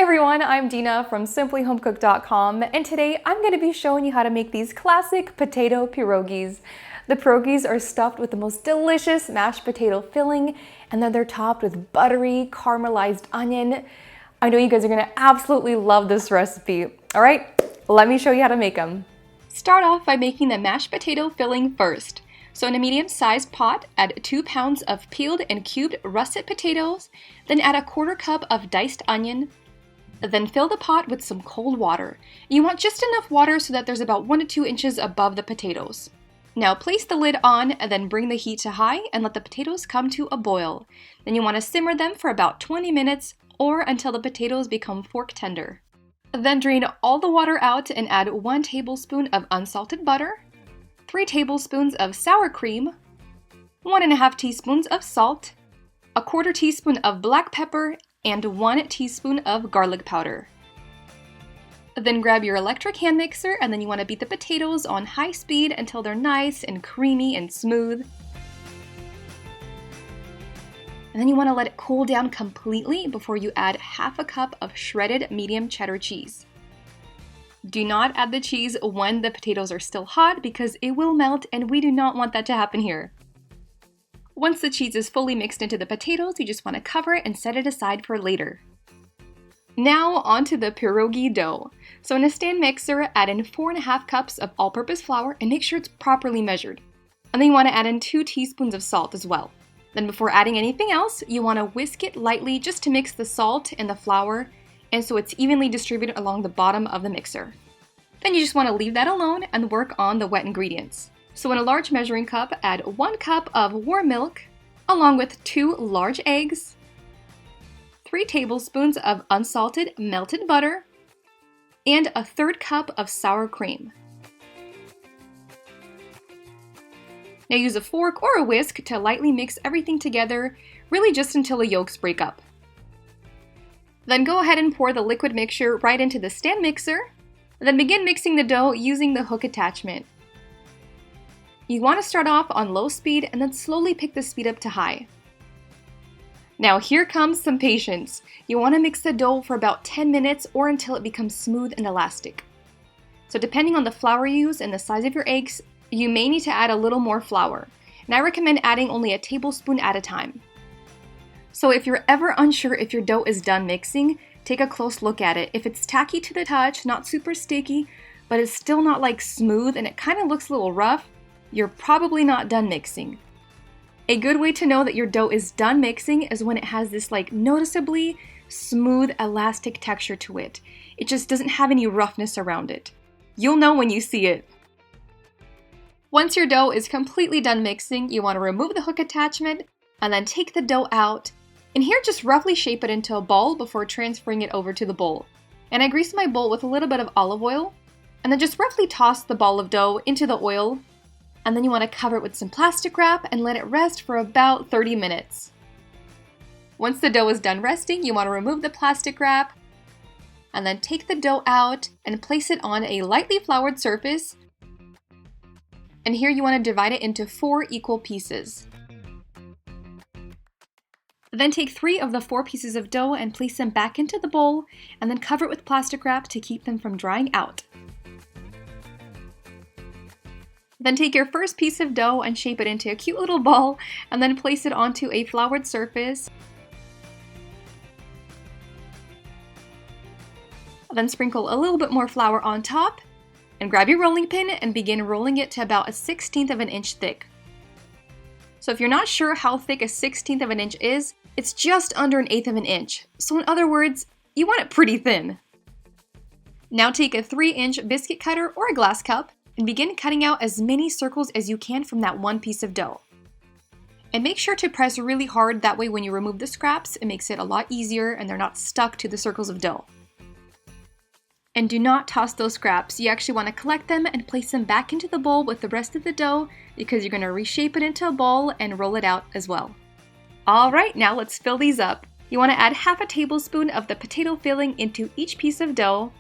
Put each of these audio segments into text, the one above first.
everyone, I'm Dina from simplyhomecooked.com, and today I'm going to be showing you how to make these classic potato pierogies. The pierogies are stuffed with the most delicious mashed potato filling, and then they're topped with buttery, caramelized onion. I know you guys are going to absolutely love this recipe. All right, let me show you how to make them. Start off by making the mashed potato filling first. So in a medium-sized pot, add 2 pounds of peeled and cubed russet potatoes, then add a 1/4 cup of diced onion. Then fill the pot with some cold water. You want just enough water so that there's about 1 to 2 inches above the potatoes. Now place the lid on and then bring the heat to high and let the potatoes come to a boil. Then you want to simmer them for about 20 minutes or until the potatoes become fork tender. Then drain all the water out and add 1 tablespoon of unsalted butter, 3 tablespoons of sour cream, 1½ teaspoons of salt, a 1/4 teaspoon of black pepper, and 1 teaspoon of garlic powder. Then grab your electric hand mixer and then you want to beat the potatoes on high speed until they're nice and creamy and smooth. And then you want to let it cool down completely before you add 1/2 cup of shredded medium cheddar cheese. Do not add the cheese when the potatoes are still hot because it will melt and we do not want that to happen here. Once the cheese is fully mixed into the potatoes, you just want to cover it and set it aside for later. Now onto the pierogi dough. So in a stand mixer, add in 4½ cups of all-purpose flour and make sure it's properly measured. And then you want to add in 2 teaspoons of salt as well. Then before adding anything else, you want to whisk it lightly just to mix the salt and the flour and so it's evenly distributed along the bottom of the mixer. Then you just want to leave that alone and work on the wet ingredients. So in a large measuring cup, add 1 cup of warm milk, along with 2 large eggs, 3 tablespoons of unsalted melted butter, and a 1/3 cup of sour cream. Now use a fork or a whisk to lightly mix everything together, really just until the yolks break up. Then go ahead and pour the liquid mixture right into the stand mixer. Then begin mixing the dough using the hook attachment. You want to start off on low speed and then slowly pick the speed up to high. Now here comes some patience. You want to mix the dough for about 10 minutes or until it becomes smooth and elastic. So depending on the flour you use and the size of your eggs, you may need to add a little more flour. And I recommend adding only a tablespoon at a time. So if you're ever unsure if your dough is done mixing, take a close look at it. If it's tacky to the touch, not super sticky, but it's still not like smooth and it kind of looks a little rough, you're probably not done mixing. A good way to know that your dough is done mixing is when it has this like noticeably smooth elastic texture to it. It just doesn't have any roughness around it. You'll know when you see it. Once your dough is completely done mixing, you want to remove the hook attachment and then take the dough out. And here, just roughly shape it into a ball before transferring it over to the bowl. And I grease my bowl with a little bit of olive oil, and then just roughly toss the ball of dough into the oil. And then you want to cover it with some plastic wrap and let it rest for about 30 minutes. Once the dough is done resting, you want to remove the plastic wrap, and then take the dough out and place it on a lightly floured surface. And here you want to divide it into 4 equal pieces. Then take 3 of the 4 pieces of dough and place them back into the bowl and then cover it with plastic wrap to keep them from drying out. Then take your first piece of dough and shape it into a cute little ball and then place it onto a floured surface. Then sprinkle a little bit more flour on top and grab your rolling pin and begin rolling it to about 1/16 of an inch thick. So if you're not sure how thick 1/16 of an inch is, it's just under 1/8 of an inch. So in other words, you want it pretty thin. Now take a 3-inch biscuit cutter or a glass cup and begin cutting out as many circles as you can from that one piece of dough. And make sure to press really hard, that way when you remove the scraps, it makes it a lot easier and they're not stuck to the circles of dough. And do not toss those scraps. You actually want to collect them and place them back into the bowl with the rest of the dough because you're going to reshape it into a ball and roll it out as well. Alright, now let's fill these up. You want to add 1/2 tablespoon of the potato filling into each piece of dough.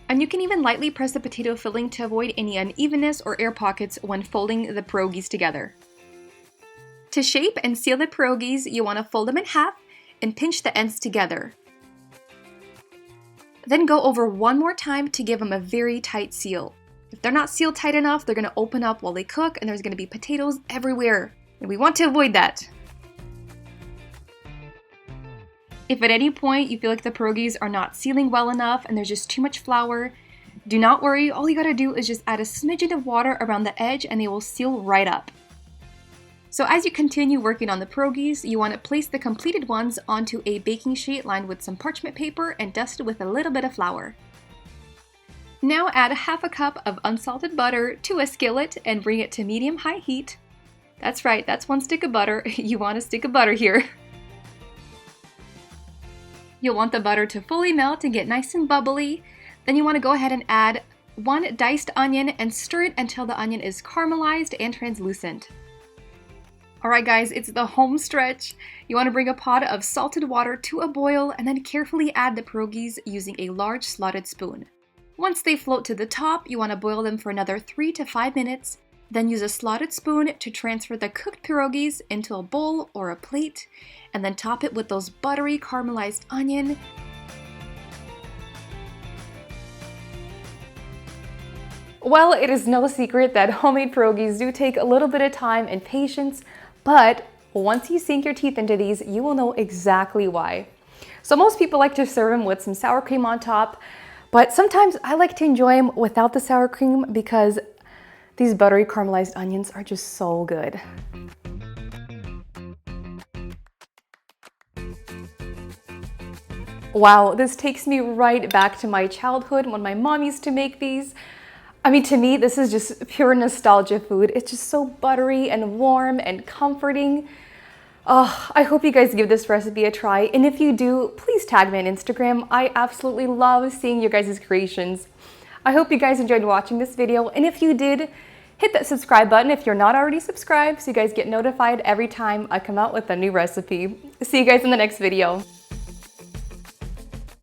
And you can even lightly press the potato filling to avoid any unevenness or air pockets when folding the pierogies together. To shape and seal the pierogies, you want to fold them in half and pinch the ends together. Then go over one more time to give them a very tight seal. If they're not sealed tight enough, they're going to open up while they cook and there's going to be potatoes everywhere. And we want to avoid that. If at any point you feel like the pierogies are not sealing well enough and there's just too much flour, do not worry. All you gotta do is just add a smidgen of water around the edge and they will seal right up. So as you continue working on the pierogies, you want to place the completed ones onto a baking sheet lined with some parchment paper and dusted with a little bit of flour. Now add half a cup of unsalted butter to a skillet and bring it to medium-high heat. That's right, that's 1 stick of butter. You want a stick of butter here. You'll want the butter to fully melt and get nice and bubbly. Then you want to go ahead and add 1 diced onion and stir it until the onion is caramelized and translucent. Alright guys, it's the home stretch. You want to bring a pot of salted water to a boil and then carefully add the pierogies using a large slotted spoon. Once they float to the top, you want to boil them for another 3 to 5 minutes. Then use a slotted spoon to transfer the cooked pierogies into a bowl or a plate, and then top it with those buttery caramelized onion. Well, it is no secret that homemade pierogies do take a little bit of time and patience, but once you sink your teeth into these, you will know exactly why. So most people like to serve them with some sour cream on top, but sometimes I like to enjoy them without the sour cream because these buttery caramelized onions are just so good. Wow, this takes me right back to my childhood when my mom used to make these. I mean, to me, this is just pure nostalgia food. It's just so buttery and warm and comforting. Oh, I hope you guys give this recipe a try. And if you do, please tag me on Instagram. I absolutely love seeing your guys' creations. I hope you guys enjoyed watching this video. And if you did, hit that subscribe button if you're not already subscribed so you guys get notified every time I come out with a new recipe. See you guys in the next video.